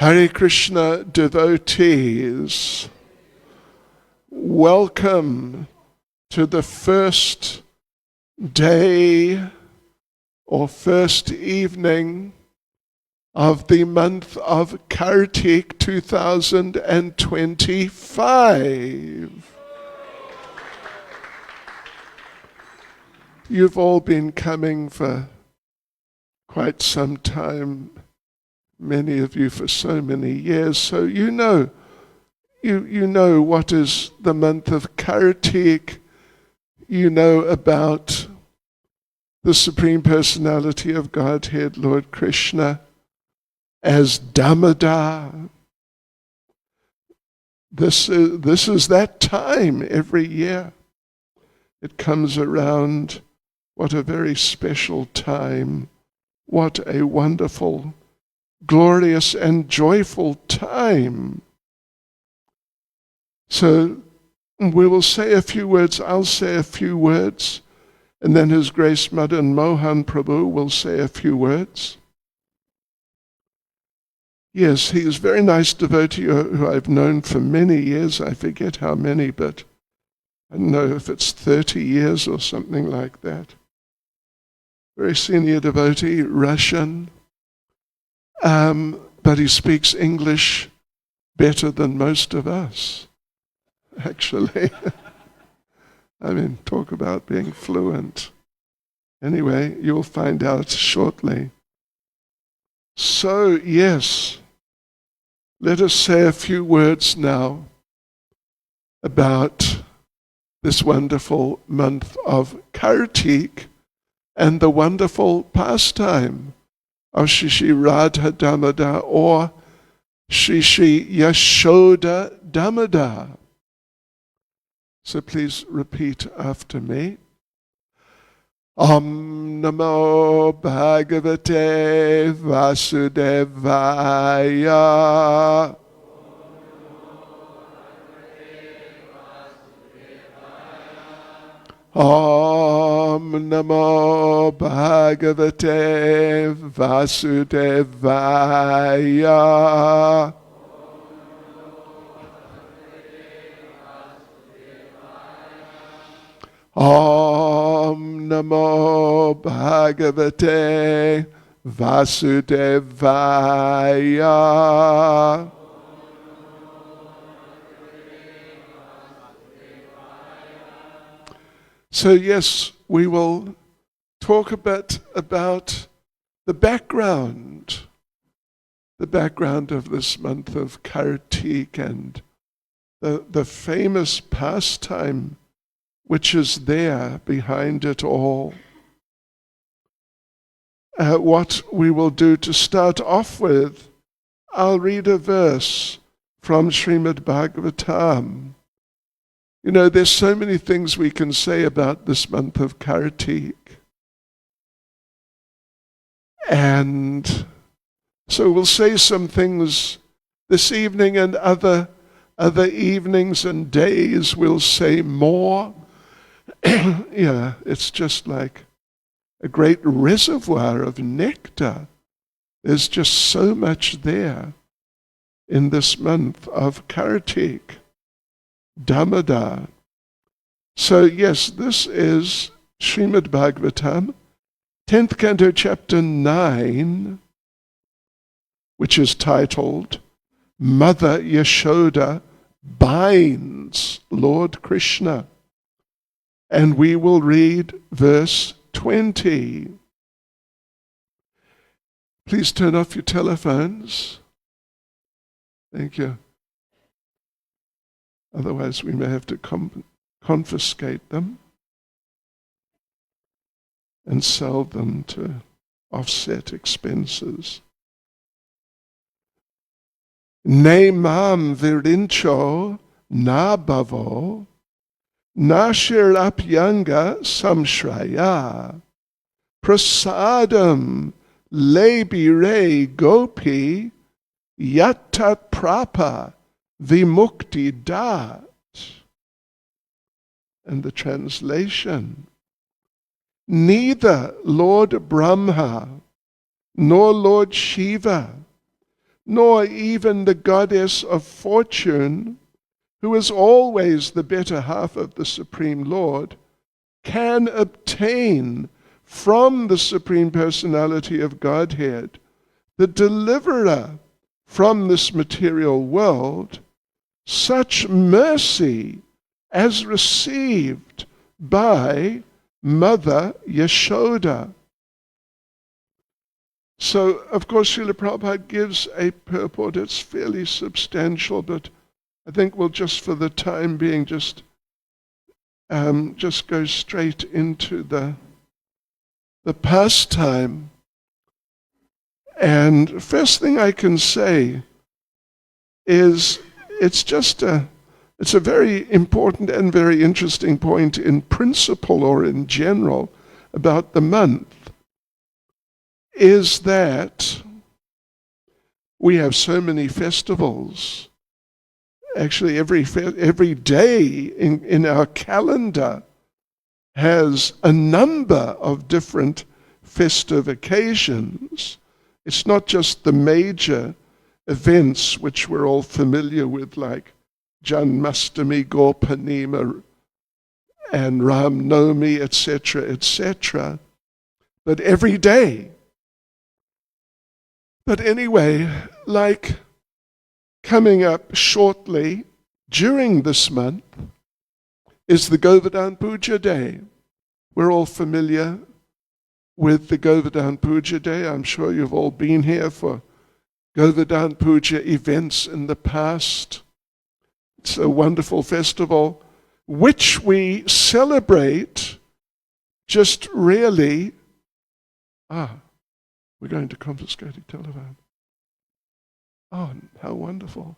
Hare Krishna devotees, welcome to the first day or first evening of the month of Kartik 2025. You've all been coming for quite some time, many of you for so many years, so you know what is the month of Kartik. You know about the Supreme Personality of Godhead, Lord Krishna, as Damodara. This is that time every year. It comes around. What a very special time. What a wonderful, glorious and joyful time. So we will say a few words. I'll say a few words, and then His Grace Madana-mohan Prabhu will say a few words. Yes, he is a very nice devotee who I've known for many years. I forget how many, but I don't know if it's 30 years or something like that. Very senior devotee, Russian, but he speaks English better than most of us, actually. I mean, talk about being fluent. Anyway, you'll find out shortly. So, yes, let us say a few words now about this wonderful month of Kartik and the wonderful pastime of Shri Radha Damodar or Shri Yashoda Damodar. So please repeat after me. Om Namo Bhagavate Vasudevaya. Om Namo Bhagavate Vasudevaya. Om Namo Bhagavate Vasudevaya. So yes, we will talk a bit about the background of this month of Kartik and the famous pastime which is there behind it all. What we will do to start off with, I'll read a verse from Srimad Bhagavatam. You know, there's so many things we can say about this month of Kartik. And so we'll say some things this evening, and other evenings and days we'll say more. Yeah, it's just like a great reservoir of nectar. There's just so much there in this month of Kartik. Damodar. So yes, this is Srimad Bhagavatam, 10th canto, chapter 9, which is titled, Mother Yashoda Binds Lord Krishna. And we will read verse 20. Please turn off your telephones. Thank you. Otherwise, we may have to confiscate them and sell them to offset expenses. Ne mam virincho na bhavo na shirapyanga samshraya prasadam lebire gopi yatat prapa vimukti dat. And the translation, neither Lord Brahma nor Lord Shiva nor even the goddess of fortune, who is always the better half of the Supreme Lord, can obtain from the Supreme Personality of Godhead, the deliverer from this material world, such mercy as received by Mother Yashoda. So, of course, Srila Prabhupada gives a purport. It's fairly substantial, but I think we'll just, for the time being, just go straight into the pastime. And first thing I can say is it's a very important and very interesting point in principle or in general about the month, is that we have so many festivals. Actually, every day in our calendar has a number of different festive occasions. It's not just the major events which we're all familiar with, like Janmastami, Gorpanima, and Ram Navami, etc., etc., but every day. But anyway, like coming up shortly during this month is the Govardhan Puja Day. We're all familiar with the Govardhan Puja Day. I'm sure you've all been here for Govardhan Puja events in the past. It's a wonderful festival which we celebrate just really. We're going to confiscate a telephone. Oh, how wonderful.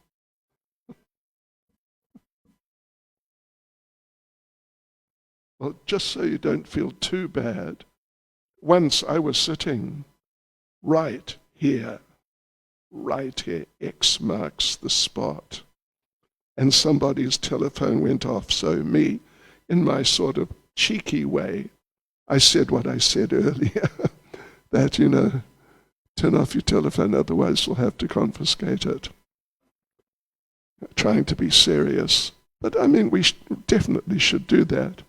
Well, just so you don't feel too bad, once I was sitting right here, X marks the spot, and somebody's telephone went off. So me, in my sort of cheeky way, I said what I said earlier, that, turn off your telephone, otherwise we'll have to confiscate it. Trying to be serious. But I mean, we definitely should do that.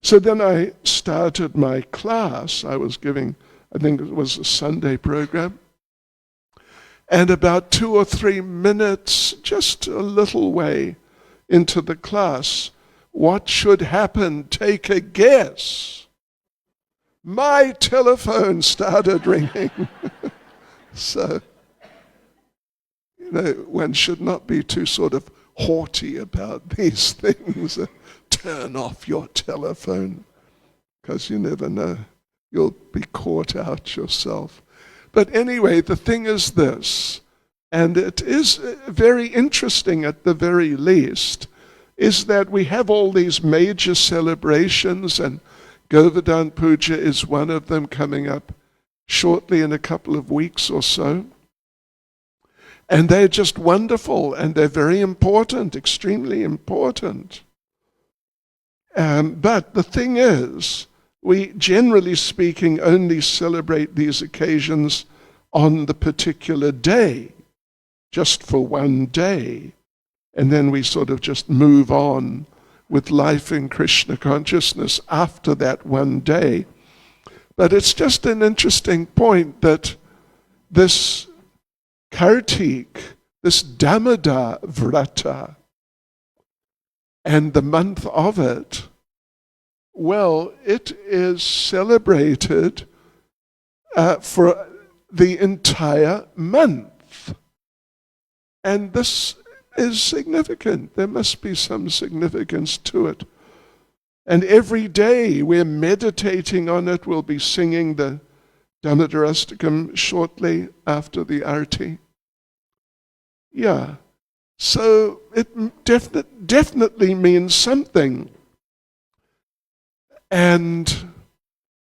So then I started my class. I was giving, I think it was a Sunday program. And about 2 or 3 minutes, just a little way into the class, what should happen? Take a guess. My telephone started ringing. So, one should not be too sort of haughty about these things. Turn off your telephone, because you never know. You'll be caught out yourself. But anyway, the thing is this, and it is very interesting at the very least, is that we have all these major celebrations, and Govardhan Puja is one of them, coming up shortly in a couple of weeks or so. And they're just wonderful, and they're very important, extremely important. But the thing is, we, generally speaking, only celebrate these occasions on the particular day, just for one day, and then we sort of just move on with life in Krishna consciousness after that one day. But it's just an interesting point that this Kartik, this Damodar Vrata, and the month of it, well, it is celebrated for the entire month. And this is significant. There must be some significance to it. And every day we're meditating on it. We'll be singing the Damodara-lila shortly after the arti. Yeah. So it definitely means something. And,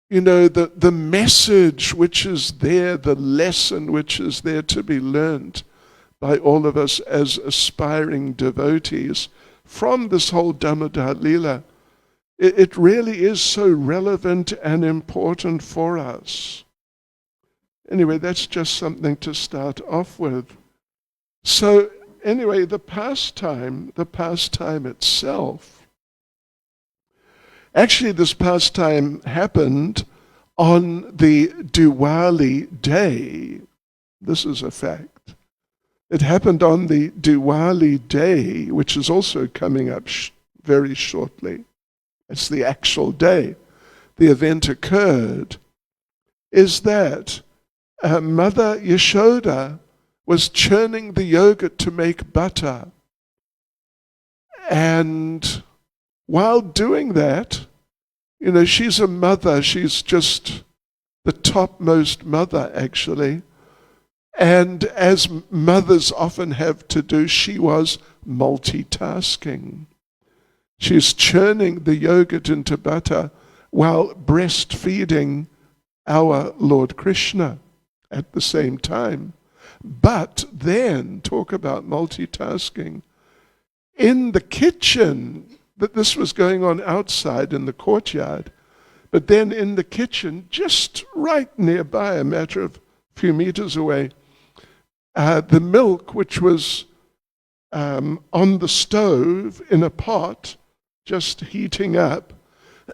the message which is there, the lesson which is there to be learned by all of us as aspiring devotees from this whole Damodara-lila, it really is so relevant and important for us. Anyway, that's just something to start off with. So anyway, the pastime itself, actually this pastime happened on the Diwali day. This is a fact. It happened on the Diwali day, which is also coming up very shortly. It's the actual day the event occurred, is that Mother Yashoda was churning the yogurt to make butter. And while doing that, you know, she's a mother, she's just the topmost mother actually. And as mothers often have to do, she was multitasking. She's churning the yogurt into butter while breastfeeding our Lord Krishna at the same time. But then, talk about multitasking, in the kitchen, that this was going on outside in the courtyard, but then in the kitchen, just right nearby, a matter of few meters away, the milk, which was on the stove in a pot, just heating up,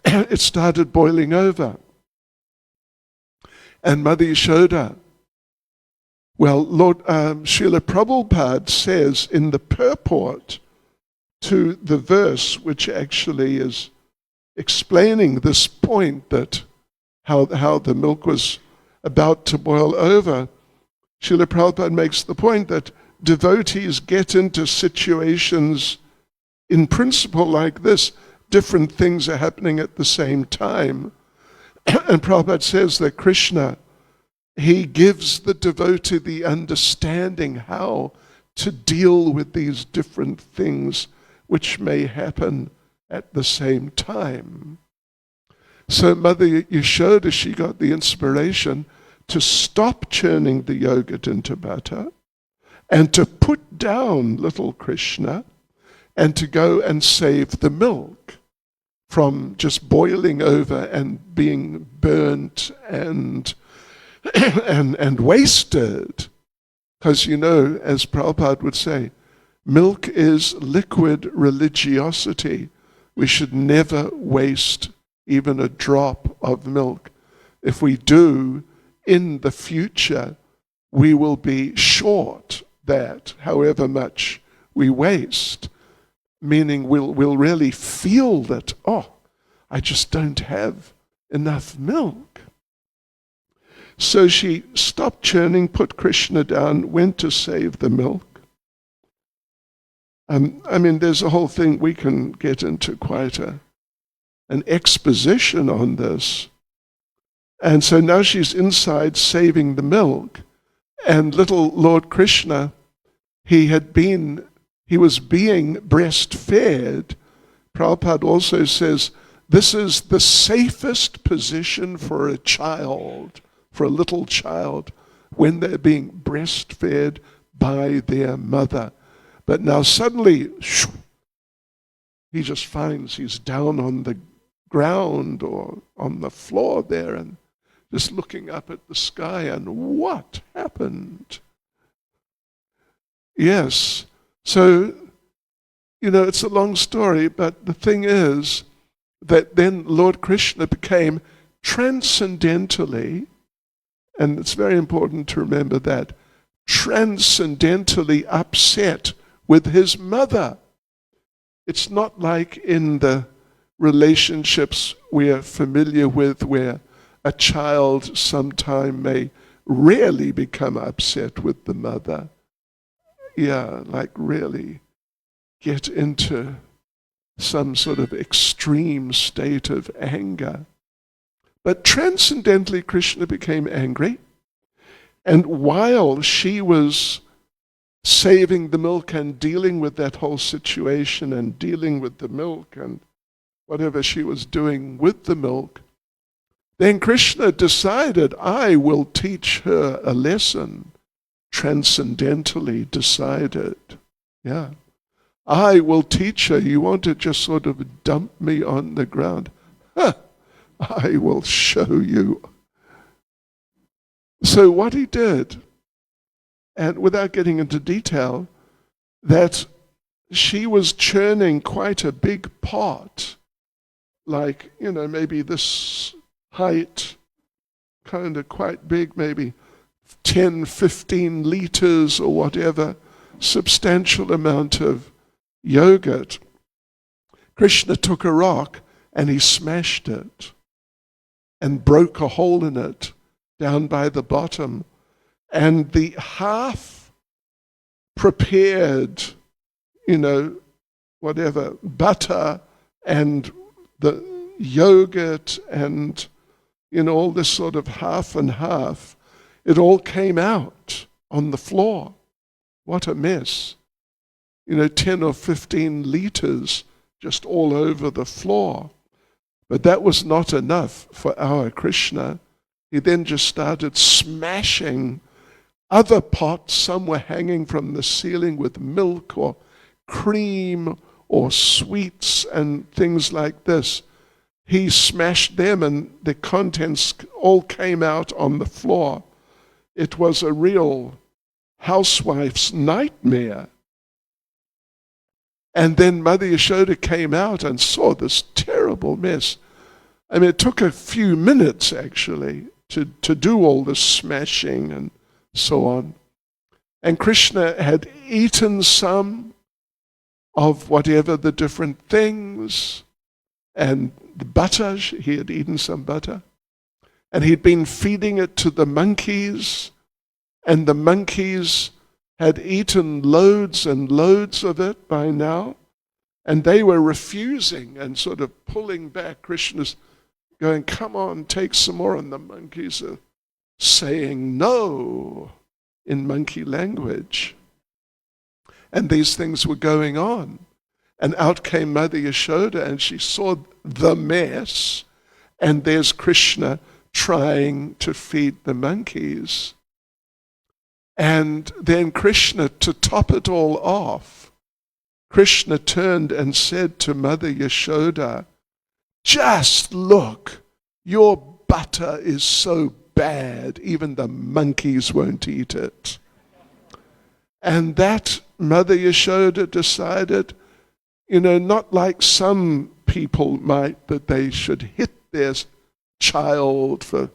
it started boiling over. And Mother Yashoda, well, Lord Srila Prabhupada says in the purport to the verse, which actually is explaining this point that how the milk was about to boil over, Srila Prabhupada makes the point that devotees get into situations in principle like this, different things are happening at the same time. And Prabhupada says that Krishna, he gives the devotee the understanding how to deal with these different things which may happen at the same time. So Mother Yashoda, she got the inspiration to stop churning the yogurt into butter and to put down little Krishna and to go and save the milk from just boiling over and being burnt and wasted. Because, you know, as Prabhupada would say, milk is liquid religiosity. We should never waste even a drop of milk. If we do, in the future, we will be short that, however much we waste. Meaning we'll really feel that, oh, I just don't have enough milk. So she stopped churning, put Krishna down, went to save the milk. I mean, there's a whole thing, we can get into quite an exposition on this. And so now she's inside saving the milk, and little Lord Krishna, he was being breastfed. Prabhupada also says, this is the safest position for a child, for a little child, when they're being breastfed by their mother. But now suddenly, he just finds he's down on the ground or on the floor there and just looking up at the sky, and what happened? Yes. So, you know, it's a long story, but the thing is that then Lord Krishna became transcendentally, and it's very important to remember that, transcendentally upset with his mother. It's not like in the relationships we're familiar with where a child sometime may rarely become upset with the mother. Yeah, like really get into some sort of extreme state of anger. But transcendentally, Krishna became angry. And while she was saving the milk and dealing with that whole situation and dealing with the milk and whatever she was doing with the milk, then Krishna decided, I will teach her a lesson. Transcendentally decided. Yeah. I will teach her. You want to just sort of dump me on the ground? Huh. I will show you. So what he did, and without getting into detail, that she was churning quite a big pot, like, maybe this height, kind of quite big, maybe 10, 15 liters or whatever, substantial amount of yogurt. Krishna took a rock and he smashed it and broke a hole in it down by the bottom. And the half prepared, whatever, butter and the yogurt and, all this sort of half and half, it all came out on the floor. What a mess. 10 or 15 liters just all over the floor. But that was not enough for our Krishna. He then just started smashing other pots. Some were hanging from the ceiling with milk or cream or sweets and things like this. He smashed them and the contents all came out on the floor. It was a real housewife's nightmare. And then Mother Yashoda came out and saw this terrible mess. I mean, it took a few minutes actually to do all this smashing and so on. And Krishna had eaten some of whatever the different things, and the butter, he had eaten some butter, and he'd been feeding it to the monkeys, and the monkeys had eaten loads and loads of it by now, and they were refusing and sort of pulling back. Krishna's going, come on, take some more, and the monkeys are saying no in monkey language. And these things were going on. And out came Mother Yashoda, and she saw the mess, and there's Krishna trying to feed the monkeys. And then Krishna, to top it all off, Krishna turned and said to Mother Yashoda, just look, your butter is so bad, even the monkeys won't eat it. And that Mother Yashoda decided, not like some people might, that they should hit their child for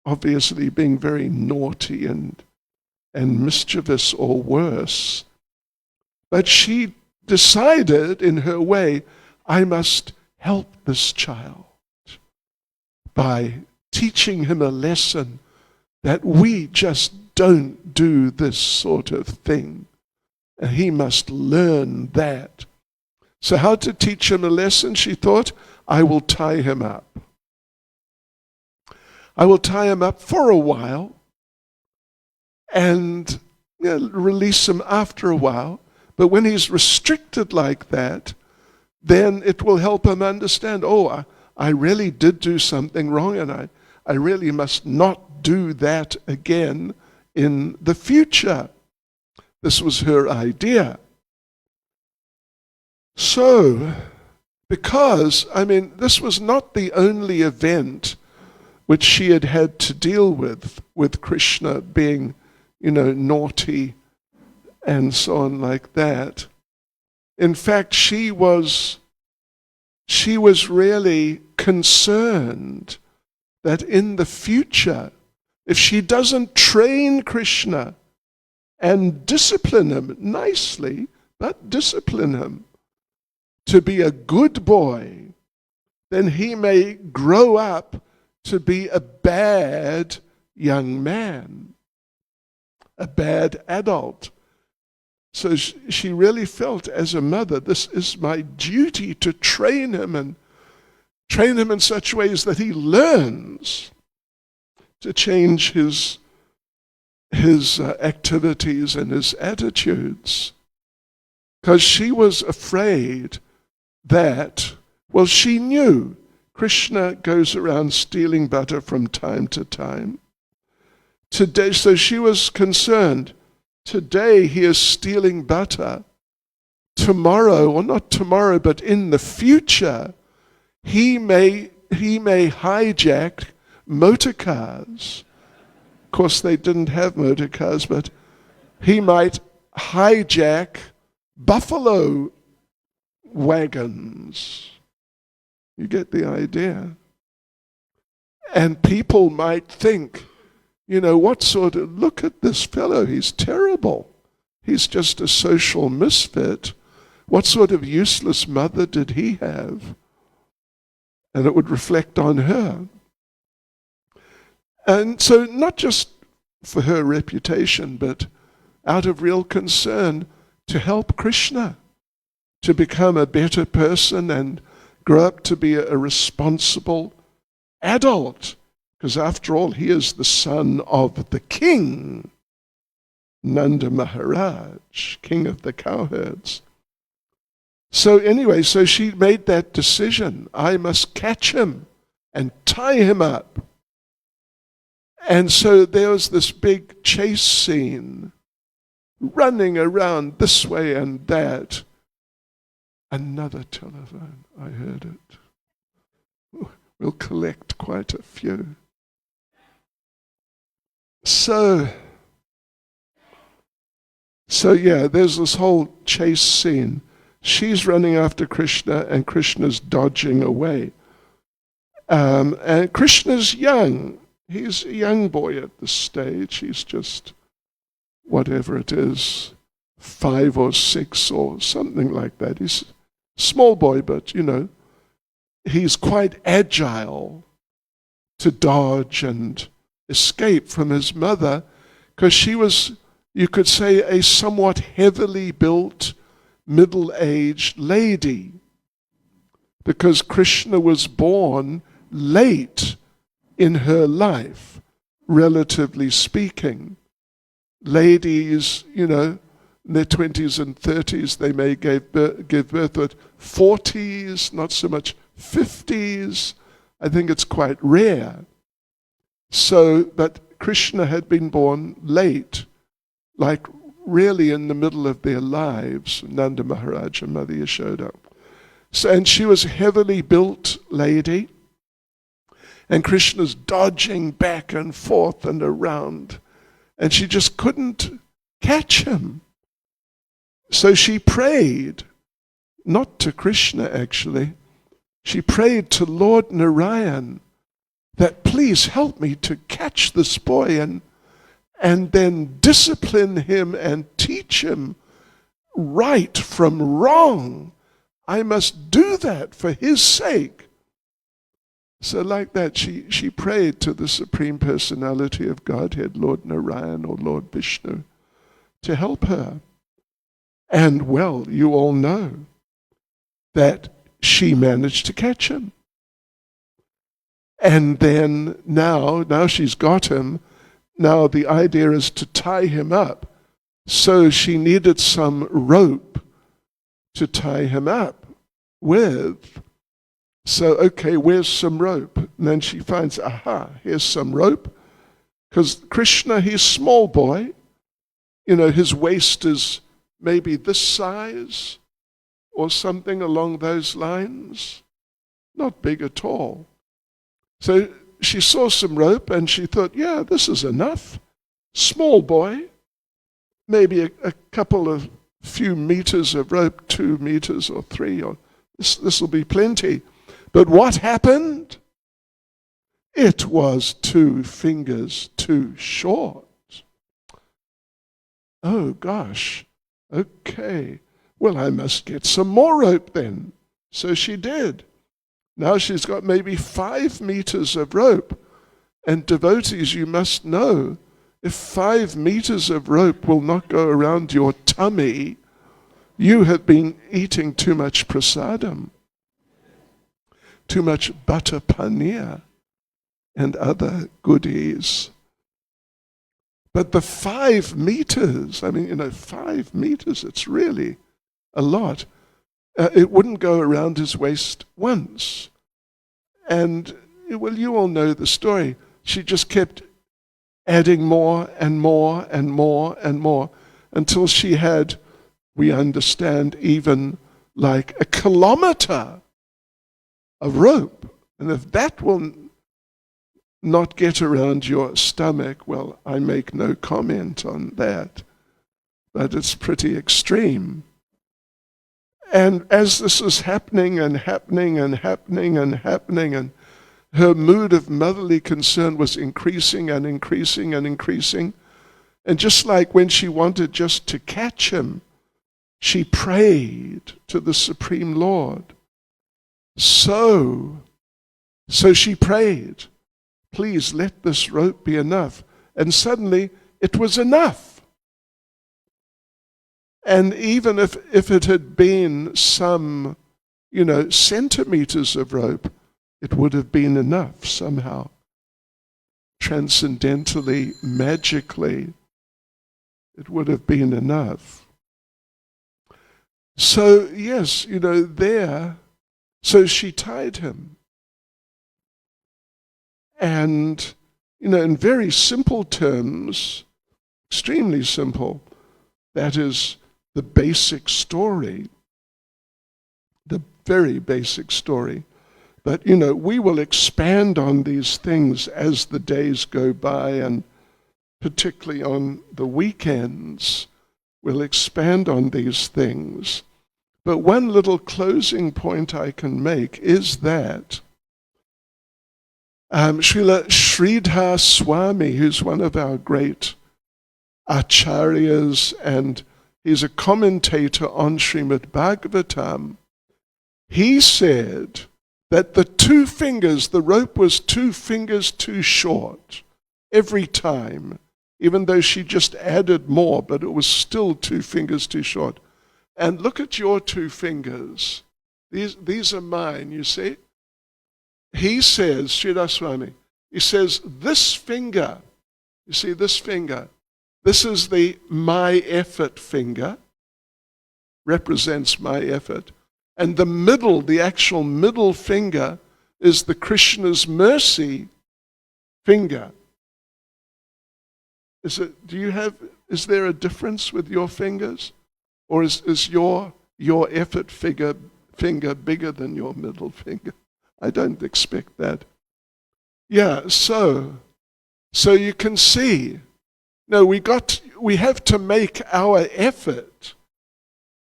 obviously being very naughty and mischievous or worse. But she decided in her way, I must help this child by teaching him a lesson that we just don't do this sort of thing. And he must learn that. So how to teach him a lesson? She thought, I will tie him up. I will tie him up for a while and release him after a while. But when he's restricted like that, then it will help him understand, I really did do something wrong, and I really must not do that again in the future. This was her idea. So, because, this was not the only event which she had had to deal with Krishna being, naughty and so on like that. In fact, she was really concerned that in the future, if she doesn't train Krishna and discipline him nicely, but discipline him to be a good boy, then he may grow up to be a bad young man, a bad adult. So she really felt as a mother, this is my duty to train him and train him in such ways that he learns to change his activities and his attitudes. Because she was afraid that, she knew Krishna goes around stealing butter from time to time. Today, so she was concerned, today he is stealing butter. Tomorrow, or not tomorrow, but in the future, he may hijack motor cars. Of course, they didn't have motor cars, but He might hijack buffalo wagons. You get the idea? And people might think, look at this fellow, he's terrible. He's just a social misfit. What sort of useless mother did he have? And it would reflect on her. And so not just for her reputation, but out of real concern to help Krishna to become a better person and grow up to be a responsible adult. Because after all, he is the son of the king, Nanda Maharaj, king of the cowherds. So anyway, so she made that decision. I must catch him and tie him up. And so there was this big chase scene, running around this way and that. Another telephone, I heard it. We'll collect quite a few. So yeah, there's this whole chase scene. She's running after Krishna and Krishna's dodging away. And Krishna's young. He's a young boy at this stage. He's just, whatever it is, 5 or 6 or something like that. He's a small boy, but he's quite agile to dodge and escape from his mother, because she was, you could say, a somewhat heavily built, middle-aged lady, because Krishna was born late in her life, relatively speaking. Ladies, in their 20s and 30s, they may give birth at 40s, not so much 50s. I think it's quite rare. So, but Krishna had been born late, like really in the middle of their lives, Nanda Maharaj and Mother Yashoda. So, and she was a heavily built lady, and Krishna's dodging back and forth and around, and she just couldn't catch him. So she prayed, not to Krishna actually, she prayed to Lord Narayan that please help me to catch this boy and then discipline him and teach him right from wrong. I must do that for his sake. So like that, she prayed to the Supreme Personality of Godhead, Lord Narayan or Lord Vishnu, to help her. And well, you all know that she managed to catch him. And then now she's got him. Now the idea is to tie him up. So she needed some rope to tie him up with. So, okay, where's some rope? And then she finds, here's some rope. Because Krishna, he's a small boy. His waist is maybe this size or something along those lines. Not big at all. So she saw some rope and she thought, yeah, this is enough. Small boy, maybe a couple of few meters of rope, 2 meters or 3, or this will be plenty. But what happened? It was 2 fingers too short. Oh gosh, okay. Well, I must get some more rope then. So she did. Now she's got maybe 5 meters of rope. And devotees, you must know, if 5 meters of rope will not go around your tummy, you have been eating too much prasadam, too much butter paneer and other goodies. But the 5 meters, 5 meters, it's really a lot. It wouldn't go around his waist once. And, well, you all know the story. She just kept adding more and more and more and more until she had, we understand, even like 1 kilometer of rope. And if that will not get around your stomach, well, I make no comment on that. but it's pretty extreme. And as this is happening and happening and happening and happening, and her mood of motherly concern was increasing and increasing and increasing, and just like when she wanted just to catch him, she prayed to the Supreme Lord. So she prayed, please let this rope be enough. And suddenly it was enough. And even if it had been some, centimeters of rope, it would have been enough somehow. Transcendentally, magically, it would have been enough. So, yes, so she tied him. And, in very simple terms, extremely simple, that is the basic story, the very basic story. But, we will expand on these things as the days go by, and particularly on the weekends, we'll expand on these things. But one little closing point I can make is that Srila Sridhar Swami, who's one of our great acharyas, and he's a commentator on Srimad Bhagavatam, he said that the rope was 2 fingers too short every time, even though she just added more, but it was still 2 fingers too short. And look at your 2 fingers. These are mine, you see. He says, Sridhar Swami, he says, this finger, you see this finger, this is the my effort finger, represents my effort. And the actual middle finger is the Krishna's mercy finger. Is there a difference with your fingers? Or is your effort finger bigger than your middle finger? I don't expect that. Yeah, so you can see, we have to make our effort.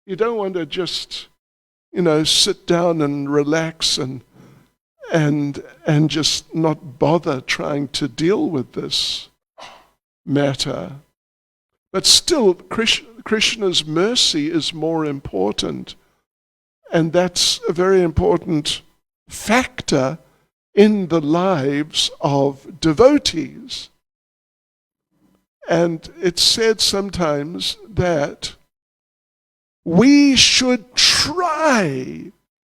You don't want to just, sit down and relax and just not bother trying to deal with this matter. But still, Krishna's mercy is more important. And that's a very important factor in the lives of devotees. And it's said sometimes that we should try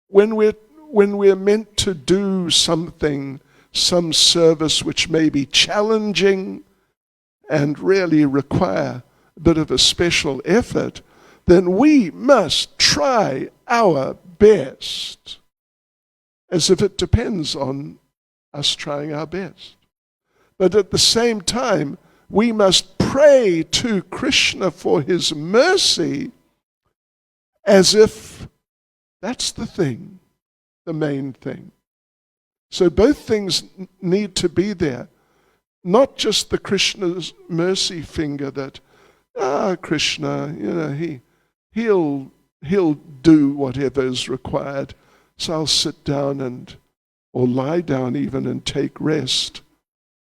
when we're meant to do something, some service which may be challenging and really require a bit of a special effort, then we must try our best, as if it depends on us trying our best. But at the same time, we must pray to Krishna for his mercy as if that's the thing, the main thing. So both things need to be there. Not just the Krishna's mercy finger that, Krishna, he'll do whatever is required. So I'll sit down or lie down even and take rest,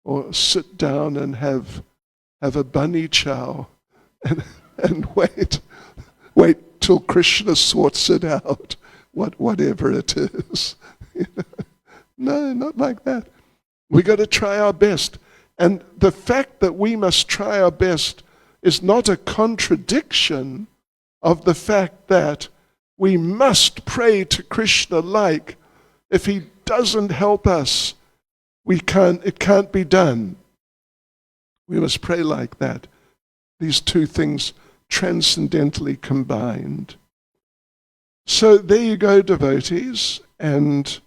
or sit down and have a bunny chow and wait till Krishna sorts it out, whatever it is. No, not like that. We got to try our best. And the fact that we must try our best is not a contradiction of the fact that we must pray to Krishna like, if he doesn't help us, it can't be done. We must pray like that. These two things transcendently combined. So there you go, devotees, and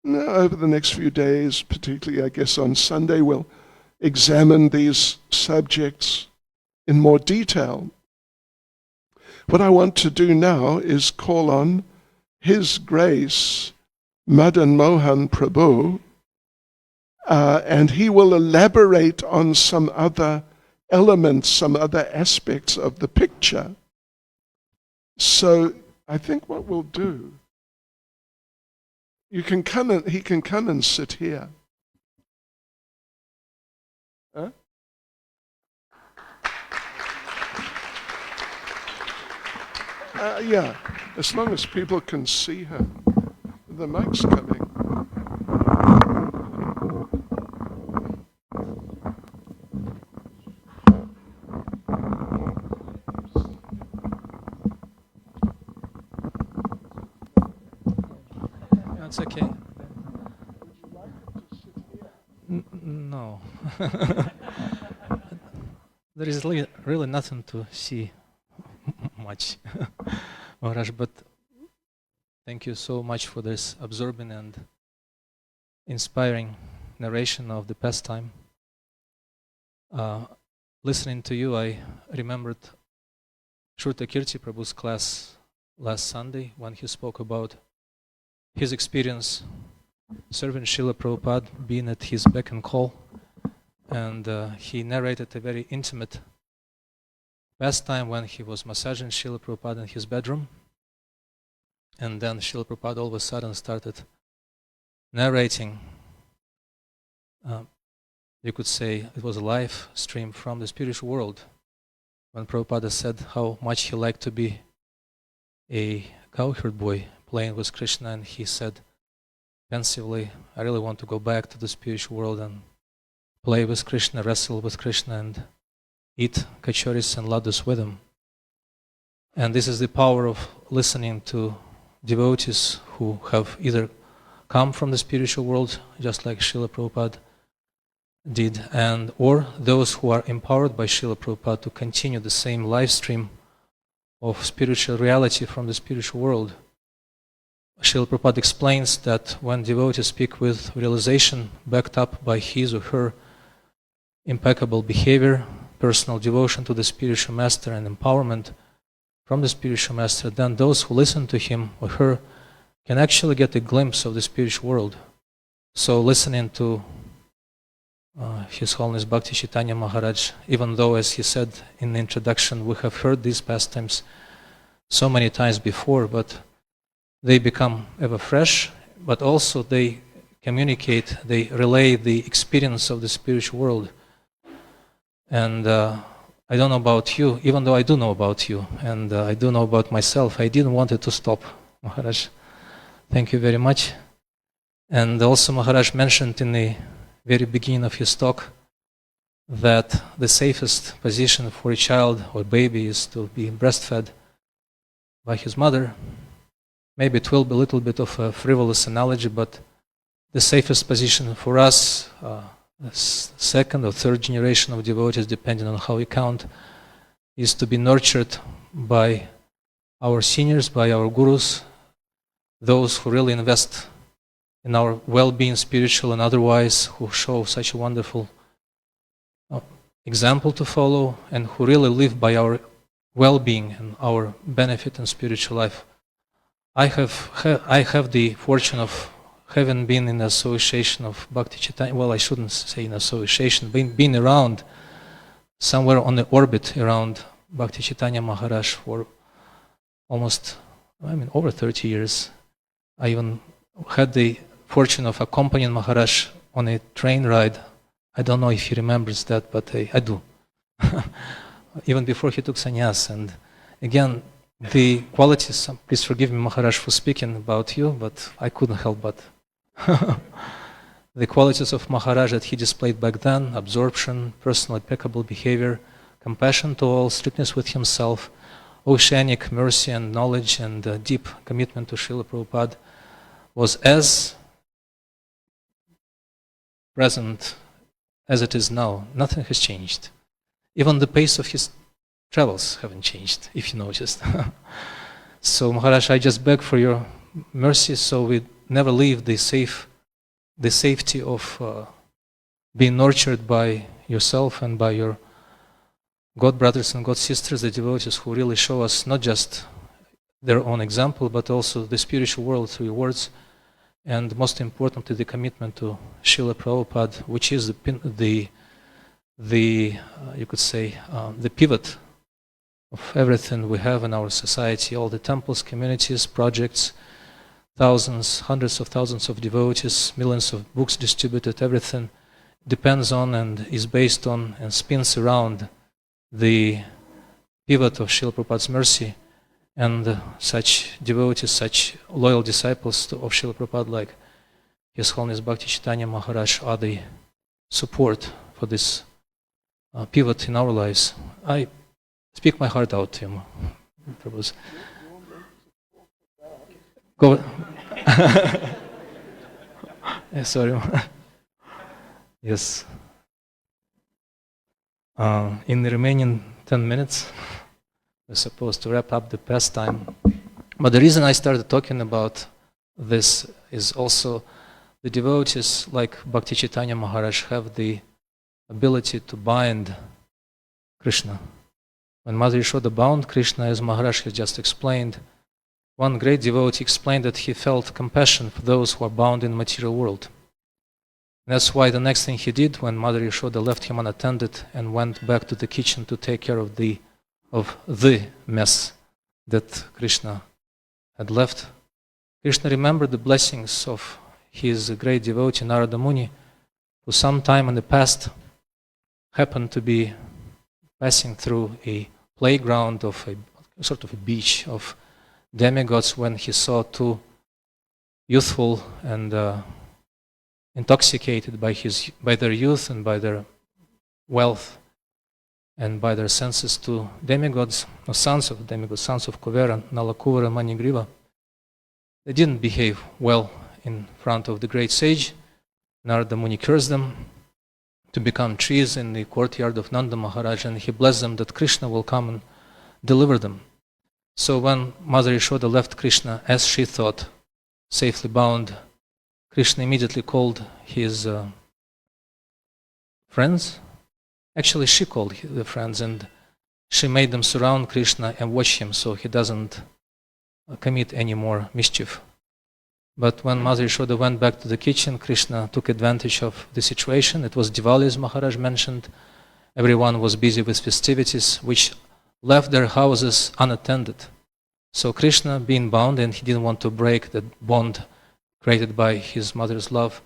over the next few days, particularly I guess on Sunday, we'll examine these subjects in more detail. What I want to do now is call on His Grace, Madana-mohan Prabhu, and he will elaborate on some other elements, some other aspects of the picture. So I think what we'll do, he can come and sit here. Huh? Yeah, as long as people can see her. The mic's coming. That's okay. No. There is really nothing to see much, Maharaj, but thank you so much for this absorbing and inspiring narration of the pastime. Listening to you, I remembered Shruta Kirti Prabhu's class last Sunday when he spoke about his experience serving Srila Prabhupada, being at his beck and call, and he narrated a very intimate pastime when he was massaging Srila Prabhupada in his bedroom, and then Srila Prabhupada all of a sudden started narrating. You could say it was a live stream from the spiritual world, when Prabhupada said how much he liked to be a cowherd boy playing with Krishna, and he said pensively, I really want to go back to the spiritual world and play with Krishna, wrestle with Krishna, and eat kachoris and laddus with him. And this is the power of listening to devotees who have either come from the spiritual world, just like Srila Prabhupada did, and or those who are empowered by Srila Prabhupada to continue the same live stream of spiritual reality from the spiritual world. Srila Prabhupada explains that when devotees speak with realization backed up by his or her impeccable behavior, personal devotion to the spiritual master, and empowerment from the spiritual master, then those who listen to him or her can actually get a glimpse of the spiritual world. So listening to His Holiness Bhakti Caitanya Maharaj, even though, as he said in the introduction, we have heard these pastimes so many times before, but they become ever fresh, but also they communicate, they relay the experience of the spiritual world. And I don't know about you, even though I do know about you, and I do know about myself, I didn't want it to stop, Maharaj. Thank you very much. And also Maharaj mentioned in the very beginning of his talk that the safest position for a child or baby is to be breastfed by his mother. Maybe it will be a little bit of a frivolous analogy, but the safest position for us, second or third generation of devotees, depending on how we count, is to be nurtured by our seniors, by our gurus, those who really invest in our well-being, spiritual and otherwise, who show such a wonderful example to follow, and who really live by our well-being and our benefit in spiritual life. I have the fortune of having been in the association of Bhakti Caitanya, well, I shouldn't say in association, being around, somewhere on the orbit around Bhakti Caitanya Maharaj for almost, over 30 years. I even had the fortune of accompanying Maharaj on a train ride. I don't know if he remembers that, but I do. Even before he took sannyas. And again, the qualities, please forgive me, Maharaj, for speaking about you, but I couldn't help but. The qualities of Maharaj that he displayed back then: absorption, personal impeccable behavior, compassion to all, strictness with himself, oceanic mercy and knowledge, and deep commitment to Srila Prabhupada, was as present as it is now. Nothing has changed. Even the pace of his travels haven't changed, if you noticed. So Maharaj, I just beg for your mercy, so we never leave the safety of being nurtured by yourself and by your God brothers and God sisters, the devotees who really show us not just their own example, but also the spiritual world through your words, and most importantly, the commitment to Srila Prabhupada, which is the the, you could say, the pivot of everything we have in our society, all the temples, communities, projects, thousands, hundreds of thousands of devotees, millions of books distributed, everything depends on and is based on and spins around the pivot of Srila Prabhupada's mercy, and such devotees, such loyal disciples of Srila Prabhupada like His Holiness Bhakti Caitanya Maharaj are the support for this pivot in our lives. I speak my heart out to him. Prabhu's. Go. Sorry. Yes. In the remaining 10 minutes, we're supposed to wrap up the pastime. But the reason I started talking about this is also the devotees like Bhakti Caitanya Maharaj have the ability to bind Krishna. When Mother Yashoda bound Krishna, as Maharaj has just explained, one great devotee explained that he felt compassion for those who are bound in the material world. And that's why the next thing he did when Mother Yashoda left him unattended and went back to the kitchen to take care of the mess that Krishna had left, Krishna remembered the blessings of his great devotee Narada Muni, who some time in the past happened to be passing through a playground of a sort of a beach of demigods when he saw two youthful and intoxicated by their youth and by their wealth and by their senses to demigods, or sons of demigods, sons of Kuvera, Nalakuvara, Manigriva. They didn't behave well in front of the great sage. Narada Muni cursed them to become trees in the courtyard of Nanda Maharaj, and he blessed them that Krishna will come and deliver them. So when Mother Yashoda left Krishna, as she thought, safely bound, Krishna immediately called his friends. Actually, she called the friends, and she made them surround Krishna and watch him so he doesn't commit any more mischief. But when Mother Yashoda went back to the kitchen, Krishna took advantage of the situation. It was Diwali, as Maharaj mentioned. Everyone was busy with festivities, which left their houses unattended. So Krishna, being bound, and he didn't want to break the bond created by his mother's love,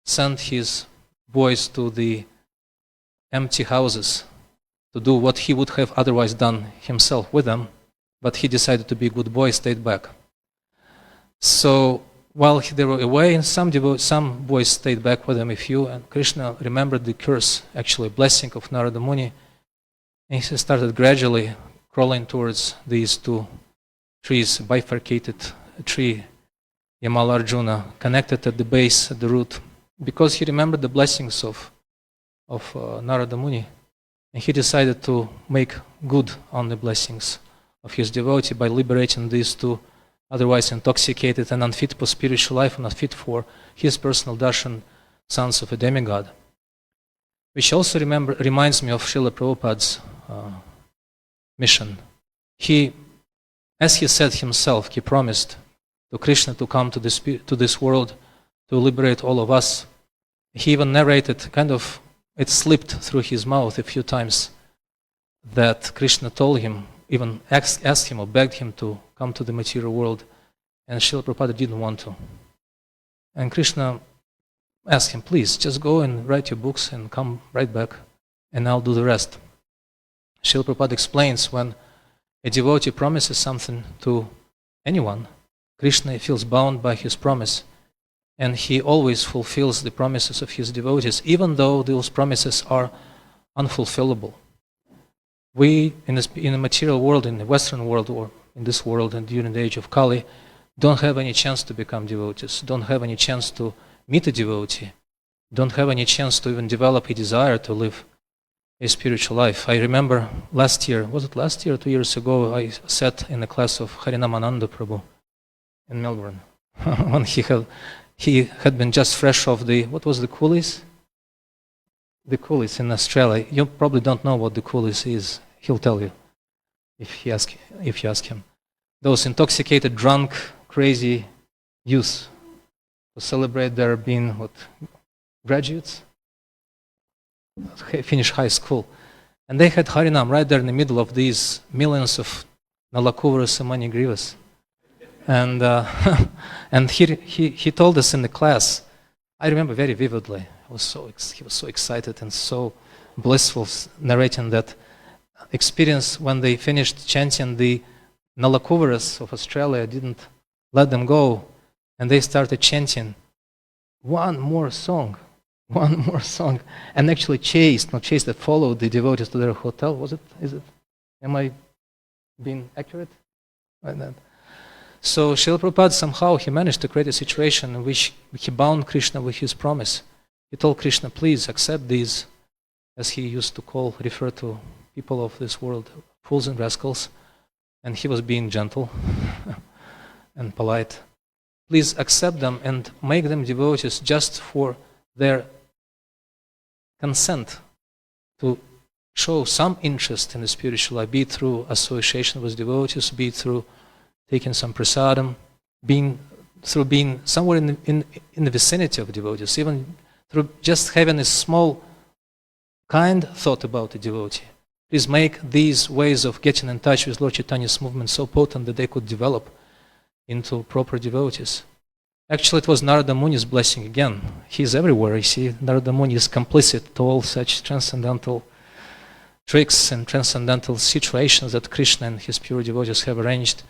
sent his boys to the empty houses to do what he would have otherwise done himself with them, but he decided to be a good boy, stayed back. So while they were away, some boys stayed back with them, a few, and Krishna remembered the curse, actually blessing of Narada Muni, and he started gradually crawling towards these two trees, bifurcated tree, Yamala Arjuna, connected at the base, at the root, because he remembered the blessings of Narada Muni, and he decided to make good on the blessings of his devotee by liberating these two otherwise intoxicated and unfit for spiritual life and unfit for his personal darshan sons of a demigod. Which also reminds me of Srila Prabhupada's mission. As he said himself, he promised to Krishna to come to this world to liberate all of us. He even narrated, it slipped through his mouth a few times, that Krishna told him, even asked him or begged him to come to the material world, and Srila Prabhupada didn't want to. And Krishna asked him, please, just go and write your books and come right back, and I'll do the rest. Srila Prabhupada explains, when a devotee promises something to anyone, Krishna feels bound by his promise, and he always fulfills the promises of his devotees, even though those promises are unfulfillable. We, in the material world, in the Western world, or in this world, and during the age of Kali, don't have any chance to become devotees, don't have any chance to meet a devotee, don't have any chance to even develop a desire to live a spiritual life. I remember last year, was it last year or 2 years ago, I sat in a class of Harinamananda Prabhu in Melbourne, when he had been just fresh off what was the coolies? The coolies in Australia. You probably don't know what the coolies is. He'll tell you if you ask him. Those intoxicated, drunk, crazy youth who celebrate their being graduates, finish high school. And they had Harinam right there in the middle of these millions of Nalakuvaras and Manigrivas. And, and he told us in the class, I remember very vividly, he was so excited and so blissful, narrating that experience when they finished chanting. The Nalakuvaras of Australia didn't let them go, and they started chanting one more song, and actually that followed the devotees to their hotel. Am I being accurate? Like that. So Srila Prabhupada somehow he managed to create a situation in which he bound Krishna with his promise. He told Krishna, please accept these, as he used to refer to people of this world, fools and rascals, and he was being gentle and polite. Please accept them and make them devotees just for their consent to show some interest in the spiritual life, be it through association with devotees, be it through taking some prasadam, through being somewhere in the vicinity of devotees, even through just having a small kind thought about the devotee. Please make these ways of getting in touch with Lord Chaitanya's movement so potent that they could develop into proper devotees. Actually, it was Narada Muni's blessing again. He's everywhere. You see, Narada Muni is complicit to all such transcendental tricks and transcendental situations that Krishna and his pure devotees have arranged.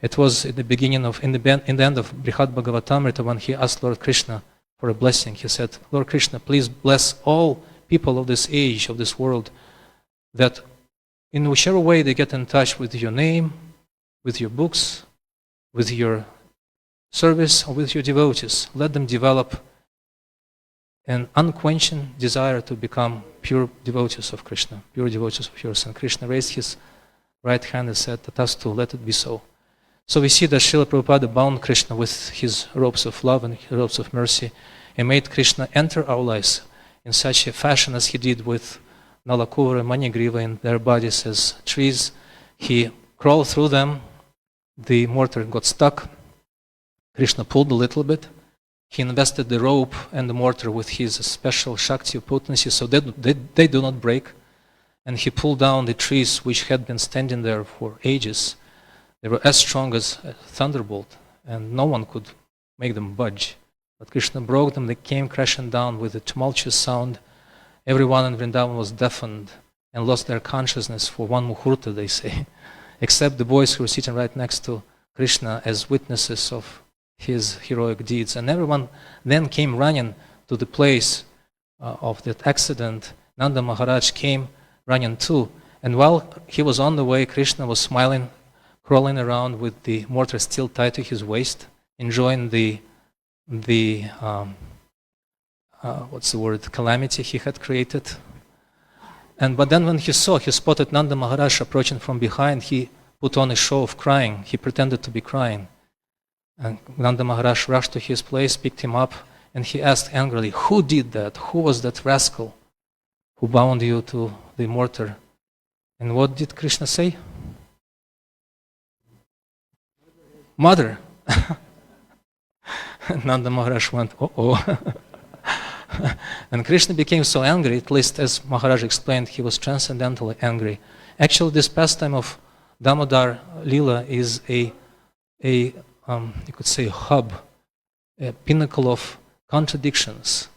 It was at the beginning in the end of Brihad Bhagavatamrita when he asked Lord Krishna for a blessing. He said, Lord Krishna, please bless all people of this age, of this world, that in whichever way they get in touch with your name, with your books, with your service, or with your devotees, let them develop an unquenching desire to become pure devotees of Krishna, pure devotees of yours. And Krishna raised his right hand and said, Tatastu, let it be so. So we see that Srila Prabhupada bound Krishna with his ropes of love and his ropes of mercy and made Krishna enter our lives in such a fashion as he did with Nalakuvara and Manigriva in their bodies as trees. He crawled through them, the mortar got stuck, Krishna pulled a little bit, he invested the rope and the mortar with his special Shakti of potency so they do not break, and he pulled down the trees which had been standing there for ages. They were as strong as a thunderbolt, and no one could make them budge. But Krishna broke them, they came crashing down with a tumultuous sound. Everyone in Vrindavan was deafened and lost their consciousness for one muhurta, they say, except the boys who were sitting right next to Krishna as witnesses of his heroic deeds. And everyone then came running to the place of that accident. Nanda Maharaj came running too. And while he was on the way, Krishna was smiling, crawling around with the mortar still tied to his waist, enjoying the calamity he had created. But then when he spotted Nanda Maharaj approaching from behind, he put on a show of crying. He pretended to be crying. And Nanda Maharaj rushed to his place, picked him up, and he asked angrily, who did that? Who was that rascal who bound you to the mortar? And what did Krishna say? Mother. Nanda Maharaj went, uh-oh. And Krishna became so angry, at least as Maharaj explained, he was transcendentally angry. Actually, this pastime of Damodara-lila is you could say, a hub, a pinnacle of contradictions.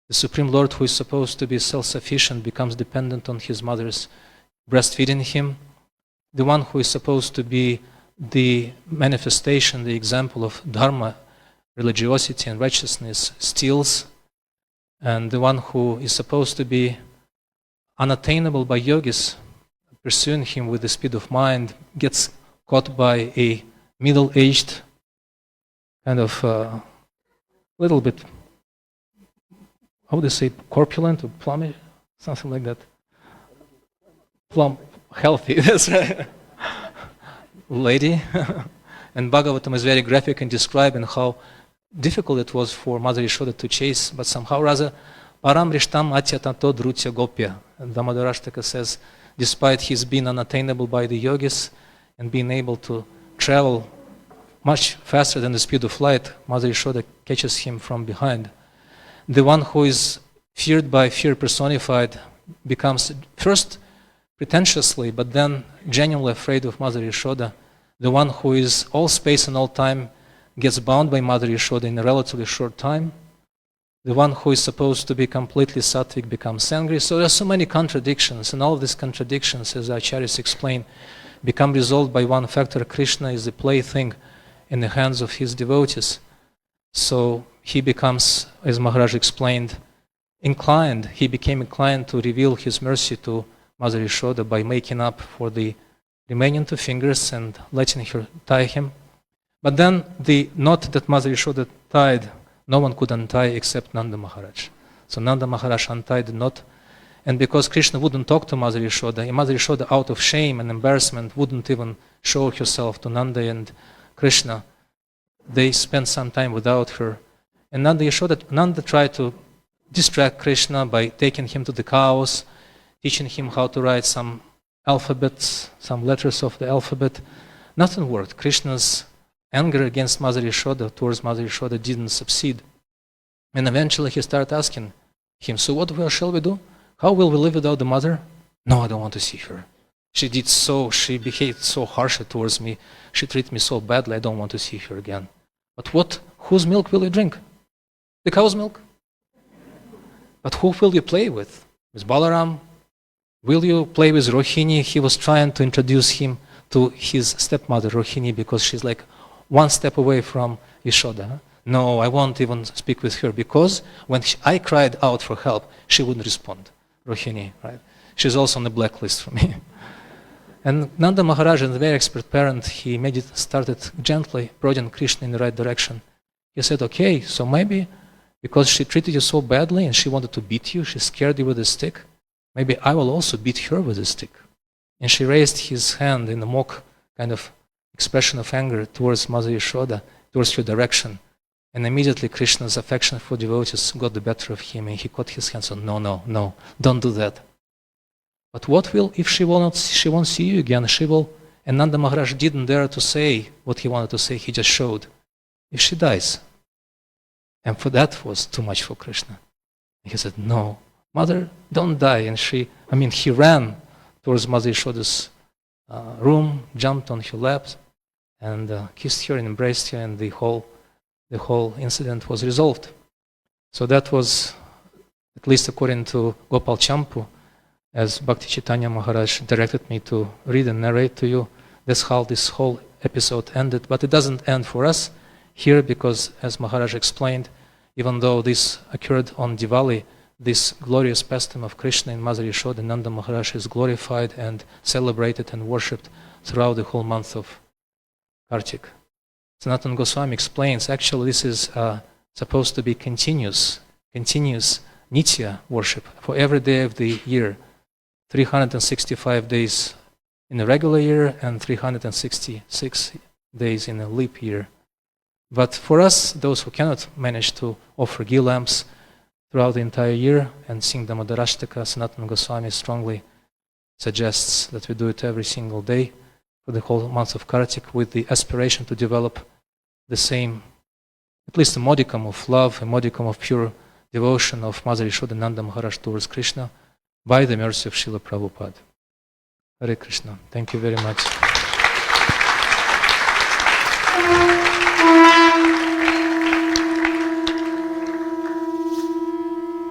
The Supreme Lord, who is supposed to be self-sufficient, becomes dependent on his mother's breastfeeding him. The one who is supposed to be the manifestation, the example of dharma, religiosity and righteousness, steals. And the one who is supposed to be unattainable by yogis, pursuing him with the speed of mind, gets caught by a middle-aged, kind of little bit, how would they say, corpulent or plummy, something like that. Plump, healthy, that's right. Lady. And Bhagavatam is very graphic in describing how difficult it was for Mother Yashoda to chase, but somehow rather, param rishtam atyatanto drutya gopya. And Damodara-lila says, despite his being unattainable by the yogis and being able to travel much faster than the speed of light, Mother Yashoda catches him from behind. The one who is feared by fear personified, becomes first pretentiously, but then genuinely afraid of Mother Yashoda. The one who is all space and all time gets bound by Mother Yashoda in a relatively short time. The one who is supposed to be completely sattvic becomes angry. So there are so many contradictions, and all of these contradictions, as Acharyas explain, become resolved by one factor: Krishna is the plaything in the hands of his devotees. So he becomes, as Maharaj explained, he became inclined to reveal his mercy to Mother Yashoda by making up for the remaining 2 fingers and letting her tie him. But then the knot that Mother Yashoda tied, no one could untie except Nanda Maharaj. So Nanda Maharaj untied the knot, and because Krishna wouldn't talk to Mother Yashoda, and Mother Yashoda, out of shame and embarrassment, wouldn't even show herself to Nanda and Krishna, they spent some time without her. And Nanda tried to distract Krishna by taking him to the cows, teaching him how to write some alphabets, some letters of the alphabet. Nothing worked. Krishna's anger against Mother Yashoda, towards Mother Yashoda, didn't succeed. And eventually he started asking him, so what shall we do? How will we live without the mother? No, I don't want to see her. She behaved so harshly towards me. She treated me so badly, I don't want to see her again. But whose milk will you drink? The cow's milk? But who will you play with? With Balaram? Will you play with Rohini? He was trying to introduce him to his stepmother, Rohini, because she's like one step away from Yashoda. No, I won't even speak with her, because when I cried out for help, she wouldn't respond. Rohini, right? She's also on the blacklist for me. And Nanda Maharaj, a very expert parent, he started gently prodding Krishna in the right direction. He said, okay, so maybe because she treated you so badly and she wanted to beat you, she scared you with a stick, maybe I will also beat her with a stick. And she raised his hand in a mock kind of expression of anger towards Mother Yashoda, towards her direction. And immediately Krishna's affection for devotees got the better of him, and he caught his hand and said, no, don't do that. But what will, if she won't see you again, she will, and Nanda Maharaj didn't dare to say what he wanted to say, he just showed. If she dies, and for that was too much for Krishna. He said, no, mother, don't die. And he ran towards Mother Yashoda's room, jumped on her lap, and kissed her and embraced her, and the whole incident was resolved. So that was, at least according to Gopal Champu, as Bhakti Caitanya Maharaj directed me to read and narrate to you, that's how this whole episode ended. But it doesn't end for us here, because, as Maharaj explained, even though this occurred on Diwali, this glorious pastime of Krishna and Mother Yashoda, Nanda Maharaj, is glorified and celebrated and worshipped throughout the whole month of Kartik. Sanatana Goswami explains, actually this is supposed to be continuous Nitya worship for every day of the year, 365 days in a regular year and 366 days in a leap year. But for us, those who cannot manage to offer ghee lamps throughout the entire year and sing Damodara-shtaka, Sanatana Goswami strongly suggests that we do it every single day for the whole month of Kartik, with the aspiration to develop the same, at least a modicum of love, a modicum of pure devotion of Mother Yashoda Nanda Maharaj towards Krishna by the mercy of Srila Prabhupada. Hare Krishna. Thank you very much.